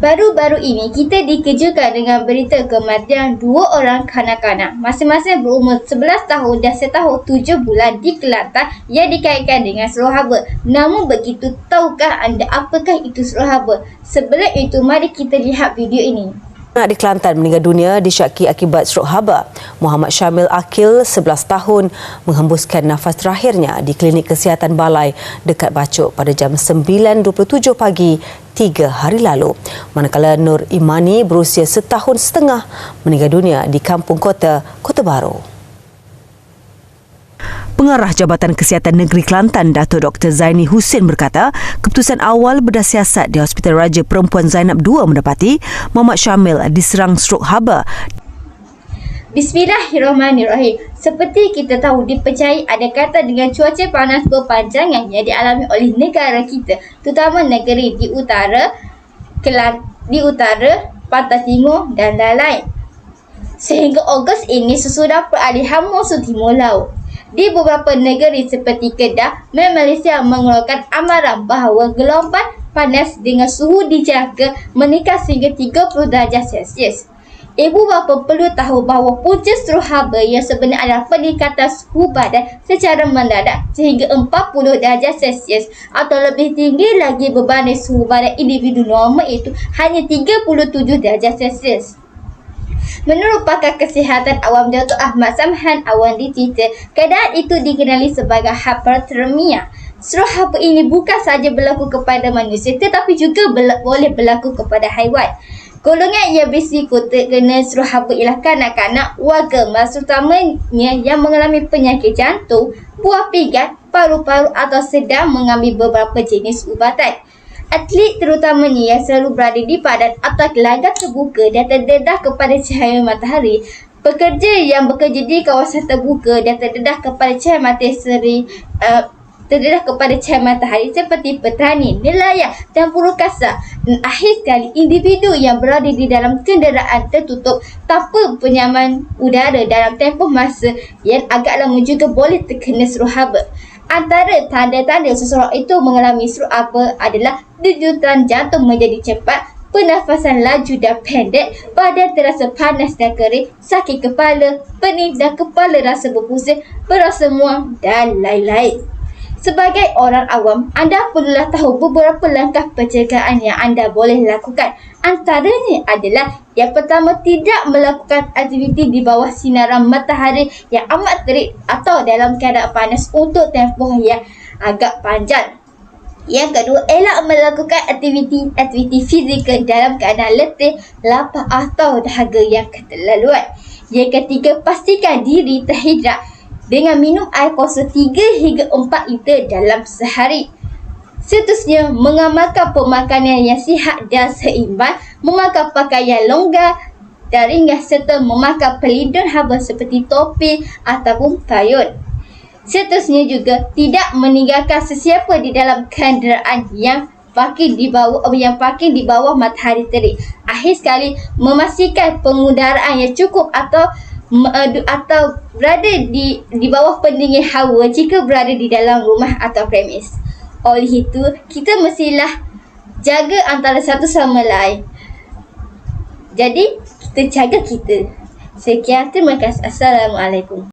Baru-baru ini kita dikejutkan dengan berita kematian dua orang kanak-kanak masing-masing berumur 11 tahun dan setahun 7 bulan di Kelantan yang dikaitkan dengan seluruh haba. Namun begitu, tahukah anda apakah itu seluruh haba? Sebelum itu, mari kita lihat video ini. Anak di Kelantan meninggal dunia disyaki akibat strok haba. Muhammad Syamil Akil, 11 tahun, menghembuskan nafas terakhirnya di Klinik Kesihatan Balai dekat Bacok pada jam 9.27 pagi 3 hari lalu. Manakala Nur Imani berusia setahun setengah meninggal dunia di Kampung Kota, Kota Baru. Pengarah Jabatan Kesihatan Negeri Kelantan, Datuk Dr. Zaini Hussein berkata, keputusan awal berdasiasat di Hospital Raja Perempuan Zainab II mendapati Muhammad Syamil diserang strok haba. Bismillahirrahmanirrahim. Seperti kita tahu, dipercayai ada kaitan dengan cuaca panas berpanjangan yang dialami oleh negara kita, terutama negeri di utara, Pantai Timur dan lain-lain. Sehingga Ogos ini sesudah peralihan musim timur laut. Di beberapa negeri seperti Kedah, Malaysia mengeluarkan amaran bahawa gelombang panas dengan suhu dijaga meningkat sehingga 30 darjah Celsius. Ibu bapa perlu tahu bahawa punca strok haba yang sebenarnya adalah peningkatan suhu badan secara mendadak sehingga 40 darjah Celsius atau lebih tinggi lagi berbanding suhu badan individu normal itu hanya 37 darjah Celsius. Menurut pakar kesihatan awam Datuk Ahmad Samhan Awan di Twitter, keadaan itu dikenali sebagai hyperthermia. Strok haba ini bukan sahaja berlaku kepada manusia tetapi juga boleh berlaku kepada haiwan. Golongan yang berisiko terkena strok haba ialah kanak-kanak, warga emas terutamanya yang mengalami penyakit jantung, buah pinggan, paru-paru atau sedang mengambil beberapa jenis ubatan. Atlet terutamanya yang selalu berada di padat atau gelanggang terbuka dan terdedah kepada cahaya matahari, pekerja yang bekerja di kawasan terbuka dan terdedah kepada cahaya matahari seperti petani, nelayan dan buruh kasar. Dan akhir sekali, individu yang berada di dalam kenderaan tertutup tanpa penyaman udara dalam tempoh masa yang agak lama juga boleh terkena strok haba. Antara tanda-tanda seseorang itu mengalami strok haba adalah denyutan jantung menjadi cepat, pernafasan laju dan pendek, badan terasa panas dan kering, sakit kepala, pening dan kepala rasa berpusing, berasa mual dan lain-lain. Sebagai orang awam, anda perlulah tahu beberapa langkah pencegahan yang anda boleh lakukan. Antaranya adalah yang pertama, tidak melakukan aktiviti di bawah sinaran matahari yang amat terik atau dalam keadaan panas untuk tempoh yang agak panjang. Yang kedua, elak melakukan aktiviti fizikal dalam keadaan letih, lapar atau dahaga yang keterlaluan. Yang ketiga, pastikan diri terhidrat dengan minum air kosong 3 hingga 4 liter dalam sehari. Seterusnya, mengamalkan pemakanan yang sihat dan seimbang, memakai pakaian longgar dan ringan serta memakai pelindung haba seperti topi ataupun payung. Seterusnya juga, tidak meninggalkan sesiapa di dalam kenderaan yang parking di bawah matahari terik. Akhir sekali, memastikan pengudaraan yang cukup atau berada di bawah pendingin hawa jika berada di dalam rumah atau premis. Oleh itu, kita mestilah jaga antara satu sama lain. Jadi, kita jaga kita. Sekian, terima kasih. Assalamualaikum.